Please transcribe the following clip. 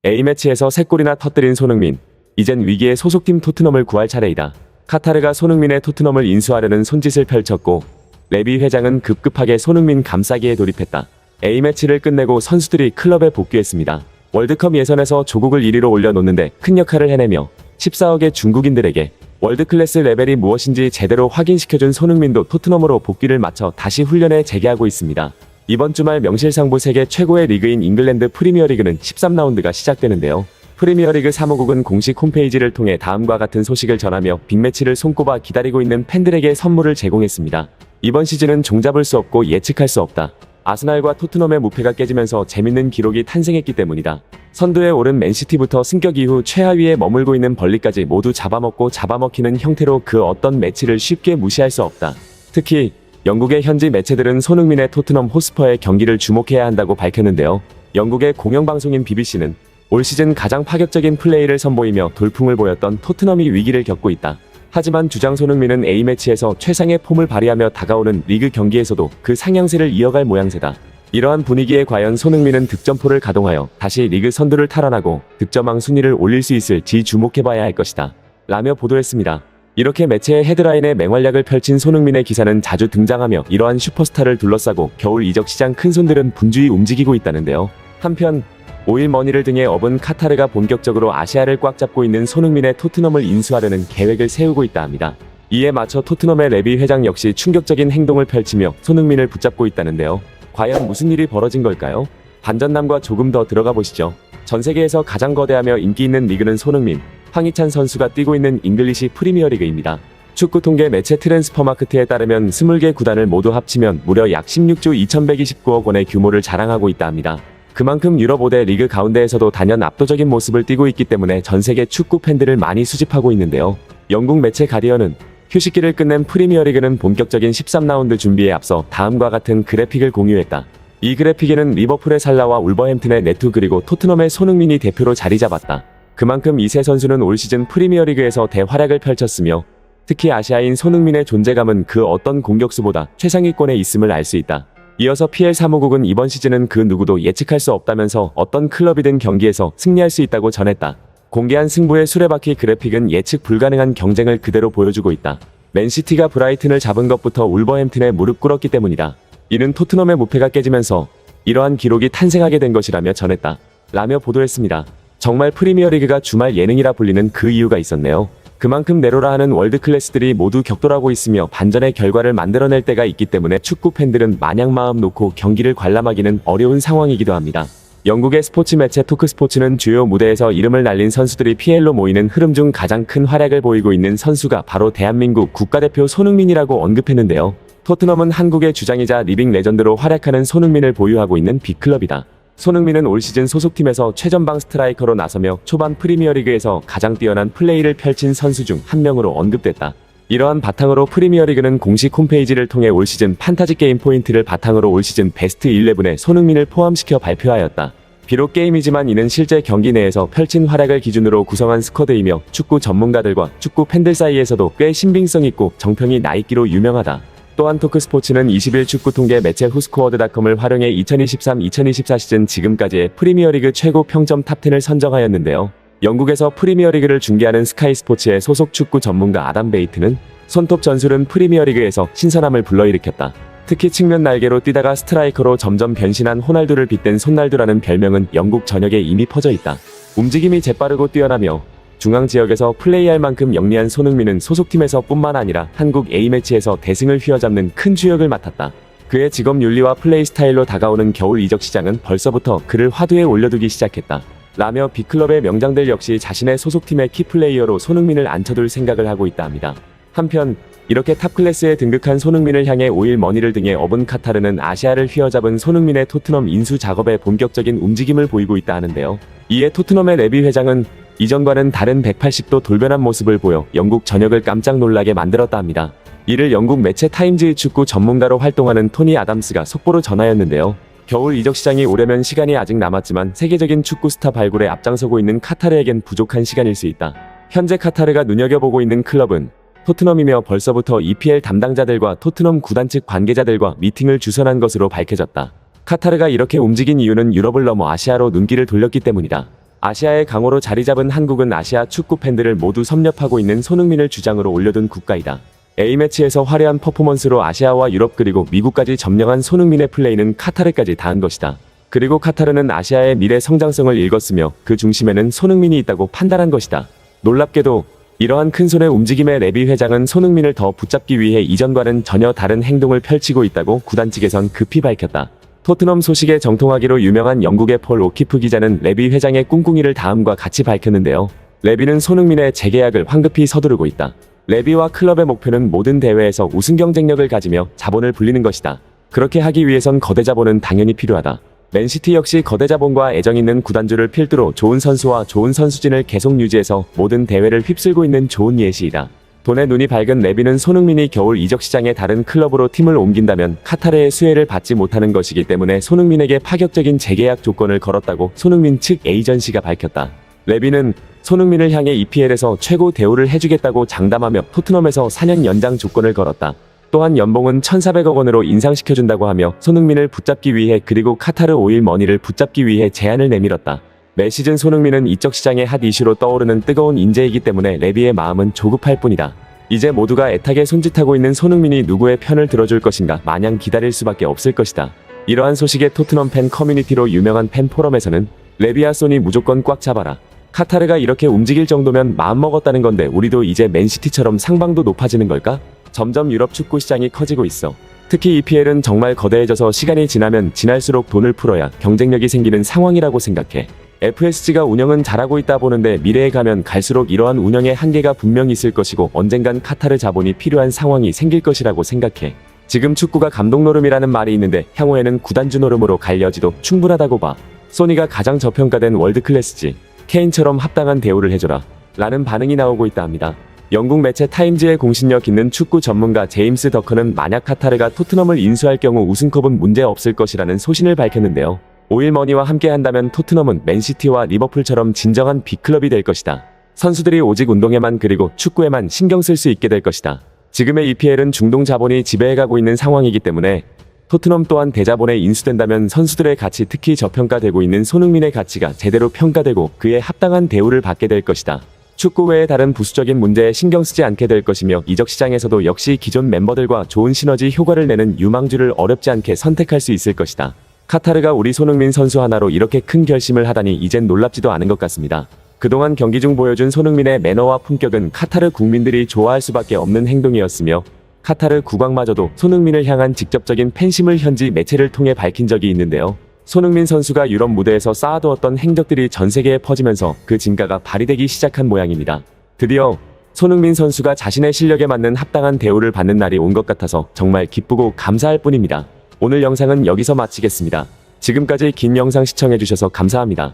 A매치에서 3골이나 터뜨린 손흥민. 이젠 위기의 소속팀 토트넘을 구할 차례이다. 카타르가 손흥민의 토트넘을 인수하려는 손짓을 펼쳤고 레비 회장은 급급하게 손흥민 감싸기에 돌입했다. A매치를 끝내고 선수들이 클럽에 복귀했습니다. 월드컵 예선에서 조국을 1위로 올려놓는데 큰 역할을 해내며 14억의 중국인들에게 월드클래스 레벨이 무엇인지 제대로 확인시켜준 손흥민도 토트넘으로 복귀를 마쳐 다시 훈련에 재개하고 있습니다. 이번 주말 명실상부 세계 최고의 리그인 잉글랜드 프리미어리그는 13라운드가 시작되는데요. 프리미어리그 사무국은 공식 홈페이지를 통해 다음과 같은 소식을 전하며 빅매치를 손꼽아 기다리고 있는 팬들에게 선물을 제공했습니다. 이번 시즌은 종잡을 수 없고 예측할 수 없다. 아스날과 토트넘의 무패가 깨지면서 재밌는 기록이 탄생했기 때문이다. 선두에 오른 맨시티부터 승격 이후 최하위에 머물고 있는 벌리까지 모두 잡아먹고 잡아먹히는 형태로 그 어떤 매치를 쉽게 무시할 수 없다. 특히 영국의 현지 매체들은 손흥민의 토트넘 호스퍼의 경기를 주목해야 한다고 밝혔는데요. 영국의 공영방송인 BBC는 올 시즌 가장 파격적인 플레이를 선보이며 돌풍을 보였던 토트넘이 위기를 겪고 있다. 하지만 주장 손흥민은 A매치에서 최상의 폼을 발휘하며 다가오는 리그 경기에서도 그 상향세를 이어갈 모양새다. 이러한 분위기에 과연 손흥민은 득점포를 가동하여 다시 리그 선두를 탈환하고 득점왕 순위를 올릴 수 있을지 주목해봐야 할 것이다. 라며 보도했습니다. 이렇게 매체의 헤드라인에 맹활약을 펼친 손흥민의 기사는 자주 등장하며 이러한 슈퍼스타를 둘러싸고 겨울 이적 시장 큰손들은 분주히 움직이고 있다는데요. 한편 오일머니를 등에 업은 카타르가 본격적으로 아시아를 꽉 잡고 있는 손흥민의 토트넘을 인수하려는 계획을 세우고 있다 합니다. 이에 맞춰 토트넘의 레비 회장 역시 충격적인 행동을 펼치며 손흥민을 붙잡고 있다는데요. 과연 무슨 일이 벌어진 걸까요? 반전남과 조금 더 들어가 보시죠. 전 세계에서 가장 거대하며 인기 있는 리그는 손흥민, 황희찬 선수가 뛰고 있는 잉글리시 프리미어리그입니다. 축구 통계 매체 트랜스퍼마크트에 따르면 20개 구단을 모두 합치면 무려 약 16조 2129억 원의 규모를 자랑하고 있다 합니다. 그만큼 유럽 5대 리그 가운데에서도 단연 압도적인 모습을 띠고 있기 때문에 전세계 축구 팬들을 많이 수집하고 있는데요. 영국 매체 가디언은 휴식기를 끝낸 프리미어리그는 본격적인 13라운드 준비에 앞서 다음과 같은 그래픽을 공유했다. 이 그래픽에는 리버풀의 살라와 울버햄튼의 네투 그리고 토트넘의 손흥민이 대표로 자리 잡았다. 그만큼 이 세 선수는 올 시즌 프리미어리그에서 대활약을 펼쳤으며 특히 아시아인 손흥민의 존재감은 그 어떤 공격수보다 최상위권에 있음을 알 수 있다. 이어서 PL 사무국은 이번 시즌은 그 누구도 예측할 수 없다면서 어떤 클럽이든 경기에서 승리할 수 있다고 전했다. 공개한 승부의 수레바퀴 그래픽은 예측 불가능한 경쟁을 그대로 보여주고 있다. 맨시티가 브라이튼을 잡은 것부터 울버햄튼에 무릎 꿇었기 때문이다. 이는 토트넘의 무패가 깨지면서 이러한 기록이 탄생하게 된 것이라며 전했다. 라며 보도했습니다. 정말 프리미어리그가 주말 예능이라 불리는 그 이유가 있었네요. 그만큼 내로라 하는 월드클래스들이 모두 격돌하고 있으며 반전의 결과를 만들어낼 때가 있기 때문에 축구 팬들은 마냥 마음 놓고 경기를 관람하기는 어려운 상황이기도 합니다. 영국의 스포츠 매체 토크스포츠는 주요 무대에서 이름을 날린 선수들이 PL로 모이는 흐름 중 가장 큰 활약을 보이고 있는 선수가 바로 대한민국 국가대표 손흥민이라고 언급했는데요. 토트넘은 한국의 주장이자 리빙 레전드로 활약하는 손흥민을 보유하고 있는 빅클럽이다. 손흥민은 올 시즌 소속팀에서 최전방 스트라이커로 나서며 초반 프리미어리그에서 가장 뛰어난 플레이를 펼친 선수 중 한 명으로 언급됐다. 이러한 바탕으로 프리미어리그는 공식 홈페이지를 통해 올 시즌 판타지 게임 포인트를 바탕으로 올 시즌 베스트 11에 손흥민을 포함시켜 발표하였다. 비록 게임이지만 이는 실제 경기 내에서 펼친 활약을 기준으로 구성한 스쿼드이며 축구 전문가들과 축구 팬들 사이에서도 꽤 신빙성 있고 정평이 나있기로 유명하다. 또한 토크스포츠는 20일 축구 통계 매체 후스코어드닷컴을 활용해 2023-2024 시즌 지금까지의 프리미어리그 최고 평점 탑10을 선정하였는데요. 영국에서 프리미어리그를 중계하는 스카이 스포츠의 소속 축구 전문가 아담 베이트는 손톱 전술은 프리미어리그에서 신선함을 불러일으켰다. 특히 측면 날개로 뛰다가 스트라이커로 점점 변신한 호날두를 빗댄 손날두라는 별명은 영국 전역에 이미 퍼져 있다. 움직임이 재빠르고 뛰어나며 중앙 지역에서 플레이할 만큼 영리한 손흥민은 소속팀에서 뿐만 아니라 한국 A매치에서 대승을 휘어잡는 큰 주역을 맡았다. 그의 직업 윤리와 플레이 스타일로 다가오는 겨울 이적 시장은 벌써부터 그를 화두에 올려두기 시작했다. 라며 빅클럽의 명장들 역시 자신의 소속팀의 키플레이어로 손흥민을 앉혀둘 생각을 하고 있다 합니다. 한편 이렇게 탑클래스에 등극한 손흥민을 향해 오일머니를 등에 업은 카타르는 아시아를 휘어잡은 손흥민의 토트넘 인수 작업에 본격적인 움직임을 보이고 있다 하는데요. 이에 토트넘의 레비 회장은 이전과는 다른 180도 돌변한 모습을 보여 영국 전역을 깜짝 놀라게 만들었다 합니다. 이를 영국 매체 타임즈의 축구 전문가로 활동하는 토니 아담스가 속보로 전하였는데요. 겨울 이적 시장이 오려면 시간이 아직 남았지만 세계적인 축구 스타 발굴에 앞장서고 있는 카타르에겐 부족한 시간일 수 있다. 현재 카타르가 눈여겨보고 있는 클럽은 토트넘이며 벌써부터 EPL 담당자들과 토트넘 구단 측 관계자들과 미팅을 주선한 것으로 밝혀졌다. 카타르가 이렇게 움직인 이유는 유럽을 넘어 아시아로 눈길을 돌렸기 때문이다. 아시아의 강호로 자리잡은 한국은 아시아 축구 팬들을 모두 섭렵하고 있는 손흥민을 주장으로 올려둔 국가이다. A매치에서 화려한 퍼포먼스로 아시아와 유럽 그리고 미국까지 점령한 손흥민의 플레이는 카타르까지 닿은 것이다. 그리고 카타르는 아시아의 미래 성장성을 읽었으며 그 중심에는 손흥민이 있다고 판단한 것이다. 놀랍게도 이러한 큰손의 움직임에 레비 회장은 손흥민을 더 붙잡기 위해 이전과는 전혀 다른 행동을 펼치고 있다고 구단 측에선 급히 밝혔다. 토트넘 소식에 정통하기로 유명한 영국의 폴 오키프 기자는 레비 회장의 꿍꿍이를 다음과 같이 밝혔는데요. 레비는 손흥민의 재계약을 황급히 서두르고 있다. 레비와 클럽의 목표는 모든 대회에서 우승 경쟁력을 가지며 자본을 불리는 것이다. 그렇게 하기 위해선 거대 자본은 당연히 필요하다. 맨시티 역시 거대 자본과 애정 있는 구단주를 필두로 좋은 선수와 좋은 선수진을 계속 유지해서 모든 대회를 휩쓸고 있는 좋은 예시이다. 돈에 눈이 밝은 레비는 손흥민이 겨울 이적 시장에 다른 클럽으로 팀을 옮긴다면 카타르의 수혜를 받지 못하는 것이기 때문에 손흥민에게 파격적인 재계약 조건을 걸었다고 손흥민 측 에이전시가 밝혔다. 레비는 손흥민을 향해 EPL에서 최고 대우를 해주겠다고 장담하며 토트넘에서 4년 연장 조건을 걸었다. 또한 연봉은 1,400억 원으로 인상시켜준다고 하며 손흥민을 붙잡기 위해 그리고 카타르 오일 머니를 붙잡기 위해 제안을 내밀었다. 매 시즌 손흥민은 이적 시장의 핫 이슈로 떠오르는 뜨거운 인재이기 때문에 레비의 마음은 조급할 뿐이다. 이제 모두가 애타게 손짓하고 있는 손흥민이 누구의 편을 들어줄 것인가 마냥 기다릴 수밖에 없을 것이다. 이러한 소식에 토트넘 팬 커뮤니티로 유명한 팬 포럼에서는 레비와 소니 무조건 꽉 잡아라. 카타르가 이렇게 움직일 정도면 마음먹었다는 건데 우리도 이제 맨시티처럼 상방도 높아지는 걸까? 점점 유럽 축구 시장이 커지고 있어. 특히 EPL은 정말 거대해져서 시간이 지나면 지날수록 돈을 풀어야 경쟁력이 생기는 상황이라고 생각해. FSG가 운영은 잘하고 있다 보는데 미래에 가면 갈수록 이러한 운영의 한계가 분명히 있을 것이고 언젠간 카타르 자본이 필요한 상황이 생길 것이라고 생각해. 지금 축구가 감독 노름이라는 말이 있는데 향후에는 구단주 노름으로 갈 여지도 충분하다고 봐. 소니가 가장 저평가된 월드클래스지. 케인처럼 합당한 대우를 해줘라. 라는 반응이 나오고 있다 합니다. 영국 매체 타임즈의 공신력 있는 축구 전문가 제임스 더커는 만약 카타르가 토트넘을 인수할 경우 우승컵은 문제 없을 것이라는 소신을 밝혔는데요. 오일머니와 함께 한다면 토트넘은 맨시티와 리버풀처럼 진정한 빅클럽이 될 것이다. 선수들이 오직 운동에만 그리고 축구에만 신경 쓸 수 있게 될 것이다. 지금의 EPL은 중동 자본이 지배해가고 있는 상황이기 때문에 토트넘 또한 대자본에 인수된다면 선수들의 가치 특히 저평가되고 있는 손흥민의 가치가 제대로 평가되고 그에 합당한 대우를 받게 될 것이다. 축구 외의 다른 부수적인 문제에 신경 쓰지 않게 될 것이며 이적 시장에서도 역시 기존 멤버들과 좋은 시너지 효과를 내는 유망주를 어렵지 않게 선택할 수 있을 것이다. 카타르가 우리 손흥민 선수 하나로 이렇게 큰 결심을 하다니 이젠 놀랍지도 않은 것 같습니다. 그동안 경기 중 보여준 손흥민의 매너와 품격은 카타르 국민들이 좋아할 수밖에 없는 행동이었으며 카타르 국왕마저도 손흥민을 향한 직접적인 팬심을 현지 매체를 통해 밝힌 적이 있는데요. 손흥민 선수가 유럽 무대에서 쌓아두었던 행적들이 전 세계에 퍼지면서 그 진가가 발휘되기 시작한 모양입니다. 드디어 손흥민 선수가 자신의 실력에 맞는 합당한 대우를 받는 날이 온 것 같아서 정말 기쁘고 감사할 뿐입니다. 오늘 영상은 여기서 마치겠습니다. 지금까지 긴 영상 시청해주셔서 감사합니다.